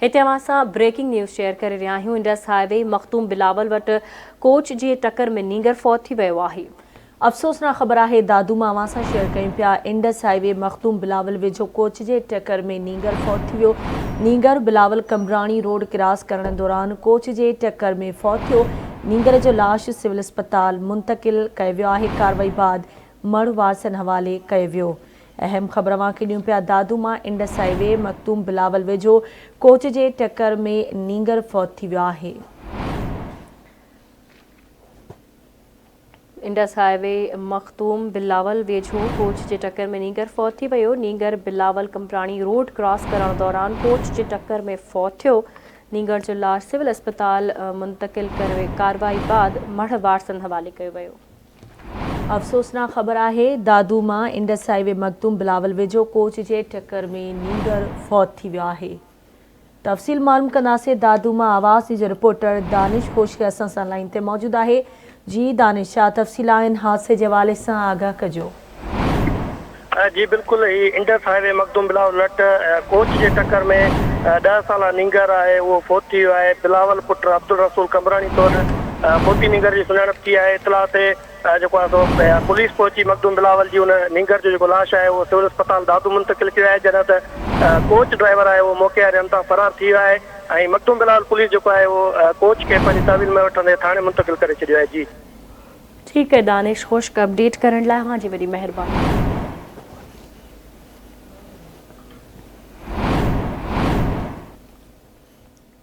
हिते अवां सां ब्रेकिंग न्यूज़ शेयर करे रहिया आहियूं। इंडस हाईवे मखतूम बिलावल वटि कोच जी टक्कर में नींगर फौत थी वियो आहे। अफ़सोसनाक ख़बर आहे दादूमा अवां सां शेयर कयूं पिया। इंडस हाईवे मखतूम बिलावल वेझो कोच जे टक्कर में नींगर फौत थी वियो। नींगर बिलावल कमराणी रोड क्रॉस करण दौरान कोच जे टक्कर में फौत थियो। नींगर जो लाश सिविल अस्पताल मुंतकिल कयो वियो आहे। कार्रवाई बाद मड़ वारसनि हवाले कयो वियो। अहम ख़बर अवां खे ॾियूं पिया। दादूमा इंडस हाईवे मखतूम बिलावल वेझो कोच जे टक्कर में नींगर फौत थी वियो आहे। इंडस हाईवे मखतूम बिलावल वेझो कोच जे टक्कर में नींगर फौत थी वियो। नींगर बिलावल कमराणी रोड क्रॉस करण दौरान कोच जे टक्कर में फौत थियो। नींगर जो लाश सिविल अस्पताल मुंतकिल करे कार्रवाई बाद मड़ वारसनि हवाले कयो वियो। अफ़सोसनाक ख़बर आहे दादूमा इंडस हाईवे मखतूम बिलावल वेझो कोच जे टक्कर में नींगर फौत थी वियो आहे। तफ़सील मालूम कंदासीं। दादूमा आवाज़ जो रिपोर्टर दानिश खोशके असां सां लाइन ते मौजूद आहे। जी दानिश, छा तफ़सील आहिनि हादसे जे हवाले सां आगाह कजो। जी बिल्कुल, ही इंडस हाईवे मखदूम बिलावल वटि कोच जे टक्कर में 10 साल नींगर आहे उहो फौत थी वियो आहे। बिलावल पुट अब्दुल रसूल कमराणी तौर फौती नींगर जी सुञाणप थी आहे। इतला ते जेको आहे सो पुलिस पहुची मखदूम बिलावल जी उन नींगर जो जेको लाश आहे उहो सिविल अस्पताल दादू मुंतकिल कयो आहे। जॾहिं त कोच ड्राइवर आहे उहो मौक़े वारे हंधा फरार थी वियो आहे ऐं मखदूम बिलावल पुलिस जेको आहे उहो कोच खे पंहिंजी तहवील में वठंदे थाणे मुंतकिल करे छॾियो आहे। जी ठीक है दानिश, खुश्क अपडेट करण लाइ तव्हांजी वॾी महिरबानी।